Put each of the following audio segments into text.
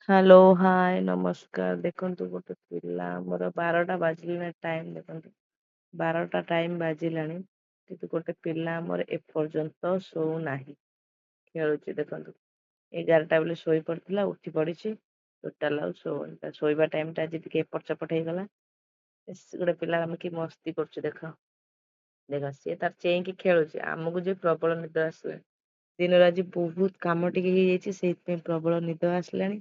Hello, ହାଏ, ନମସ୍କାର। ଦେଖନ୍ତୁ ଗୋଟେ ପିଲା ଆମର 12ଟା ବାଜିଲାଣି ଟାଇମ୍ ଦେଖନ୍ତୁ। 12ଟା ଟାଇମ୍ ବାଜିଲାଣି କିନ୍ତୁ ଗୋଟେ ପିଲା ଆମର ଏପର୍ଯ୍ୟନ୍ତ ଶୋଉନାହିଁ। ଖେଳୁଛି ଦେଖନ୍ତୁ। 11ଟା ବେଳେ ଶୋଇ ପଡ଼ିଥିଲା ଉଠି ପଡ଼ିଛି। ଟୋଟାଲ ଆଉ ଶୋଉନି। ତା ଶୋଇବା ଟାଇମ୍‌ଟା ଆଜି ଟିକେ ଏପଟ ସେପଟ ହେଇଗଲା। ଗୋଟେ ପିଲା ଆମେ କି ମସ୍ତି କରୁଛୁ ଦେଖ। ଦେଖ ସିଏ ତାର ଚେଇଁକି ଖେଳୁଛି। ଆମକୁ ଯେ ପ୍ରବଳ ନିଦ ଆସିଲାଣି। ଦିନରେ ଆଜି ବହୁତ କାମ ଟିକେ ହେଇଯାଇଛି ସେଇଥିପାଇଁ ପ୍ରବଳ ନିଦ ଆସିଲାଣି।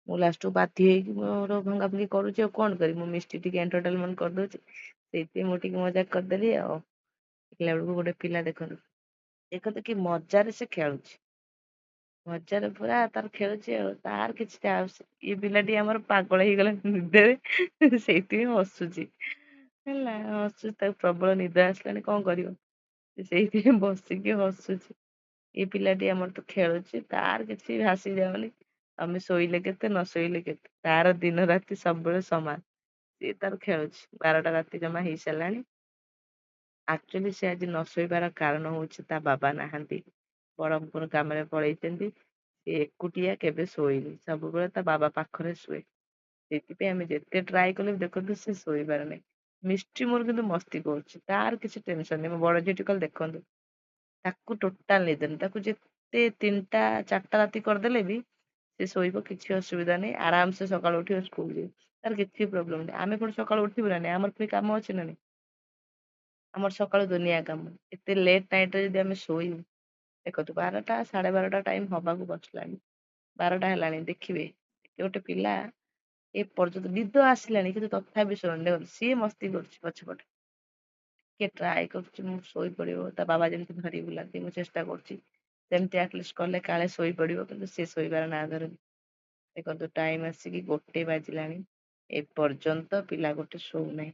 ମୁଁ ଲାଷ୍ଟକୁ ବାଧ୍ୟ ହେଇକି ମୋର ଭଙ୍ଗା ଭଙ୍ଗି କରୁଛି ଆଉ କଣ କରିବି ମୁଁ ମିଷ୍ଟି ଟିକେ ଏଣ୍ଟରଟେନମେଣ୍ଟ କରିଦଉଛି ସେଇଥିପାଇଁ ମୁଁ ଟିକେ ମଜାକ କରିଦେଲି ଆଉ ଦେଖିଲା ବେଳକୁ ଗୋଟେ ପିଲା ଦେଖନ୍ତୁ ଦେଖନ୍ତୁ କି ମଜାରେ ସେ ଖେଳୁଛି ମଜାରେ ପୁରା ତାର ଖେଳୁଛି ଆଉ ତାର କିଛି ଇଏ ପିଲାଟି ଆମର ପାଗଳ ହେଇଗଲା ନିଦରେ ସେଇଥିପାଇଁ ହସୁଛି ହେଲା ହସୁଛି ତାକୁ ପ୍ରବଳ ନିଦ ଆସିଲାଣି କଣ କରିବ ସେଇଥିପାଇଁ ବସିକି ହସୁଛି ଏଇ ପିଲାଟି ଆମର ତ ଖେଳୁଛି ତାର କିଛି ଭାସି ଯାଉନି ଆମେ ଶୋଇଲେ କେତେ ନ ଶୋଇଲେ କେତେ ତାର ଦିନ ରାତି ସବୁବେଳେ ସମାନ ସିଏ ତାର ଖେଳୁଛି 12ଟା ରାତି ଜମା ହେଇସାରିଲାଣି ଆକ୍ଚୁଆଲି ସେ ଆଜି ନ ଶୋଇବାର କାରଣ ହଉଛି ତା ବାବା ନାହାନ୍ତି ବଡ କାମରେ ପଳେଇଛନ୍ତି ସେ ଏକୁଟିଆ କେବେ ଶୋଇନି ସବୁବେଳେ ତା ବାବା ପାଖରେ ଶୁଏ ସେଥିପାଇଁ ଆମେ ଯେତେ ଟ୍ରାଏ କଲେ ବି ଦେଖନ୍ତୁ ସେ ଶୋଇବାର ନାହିଁ ମିଷ୍ଟି ମୋର କିନ୍ତୁ ମସ୍ତି କରୁଛି ତାର କିଛି ଟେନସନ ନାହିଁ ମୋ ବଡ ଝିଅଟି କହିଲେ ଦେଖନ୍ତୁ ତାକୁ ଟୋଟାଲ ନିଦନି ତାକୁ ଯେତେ 3ଟା 4ଟା ରାତି କରିଦେଲେ ବି ସେ ଶୋଇବ କିଛି ଅସୁବିଧା ନାହିଁ ଆରାମ ସେ ସକାଳୁ ଉଠିବ ସ୍କୁଲ ଯିବ ତାର କିଛି ପ୍ରୋବ୍ଲେମ ନାହିଁ ଆମେ କଣ ସକାଳୁ ଉଠିବୁ ନା ନାଇଁ ଆମର ପୁଣି କାମ ଅଛି ନା ନାଇଁ ଆମର ସକାଳୁ ଦୁନିଆ କାମ ଏତେ ଲେଟ୍ ନାଇଟରେ ଯଦି ଆମେ ଶୋଇବୁ ଦେଖନ୍ତୁ 12ଟା 12:30 ଟାଇମ ହବାକୁ ବସିଲାଣି 12ଟା ହେଲାଣି ଦେଖିବେ ଗୋଟେ ପିଲା ଏ ପର୍ଯ୍ୟନ୍ତ ନିଦ ଆସିଲାଣି କିନ୍ତୁ ତଥାପି ଶୋଉନି ଦେଖନ୍ତୁ ସିଏ ମସ୍ତି କରୁଛି ପଛପଟେ ଟିକେ ଟ୍ରାଏ କରୁଛି ମୁଁ ଶୋଇପଡିବ ତା ବାବା ଯେମିତି ଧରି ବୁଲାନ୍ତି ମୁଁ ଚେଷ୍ଟା କରୁଛି ସେମିତି ଆଟଲିଷ୍ଟ କଲେ କାଳେ ଶୋଇପଡିବ କିନ୍ତୁ ସେ ଶୋଇବାର ନାଁ ଧରୁନି ଦେଖନ୍ତୁ ଟାଇମ ଆସିକି 1 ବାଜିଲାଣି ଏପର୍ଯ୍ୟନ୍ତ ପିଲା ଗୋଟେ ଶୋଉନାହିଁ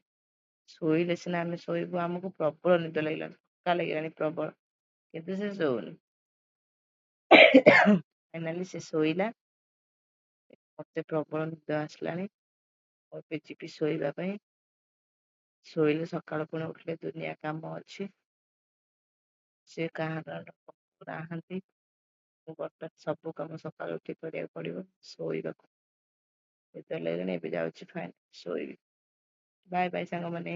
ଶୋଇଲେ ସିନା ଆମେ ଶୋଇବୁ ଆମକୁ ପ୍ରବଳ ନିଦ ଲାଗିଲାଣି ଥକା ଲାଗିଲାଣି ପ୍ରବଳ କିନ୍ତୁ ସେ ଶୋଉନି ଫାଇନାଲି ସେ ଶୋଇଲା ମତେ ପ୍ରବଳ ନିଦ ଆସିଲାଣି ମୁଁ ଏବେ ଯିବି ଶୋଇବା ପାଇଁ ଶୋଇଲେ ସକାଳୁ ପୁଣି ଉଠିଲେ ଦୁନିଆ କାମ ଅଛି ସେ କାହାର ନାହାନ୍ତି ମୁଁ ବର୍ତ୍ତମାନ ସବୁ କାମ ସକାଳୁ ଉଠି କରିବାକୁ ପଡିବ ଶୋଇବାକୁ ନିଦ ଲାଗିଲାଣି ଏବେ ଯାଉଛି ଫାଇନ ଶୋଇବି ବାଏ ବାଏ ସାଙ୍ଗମାନେ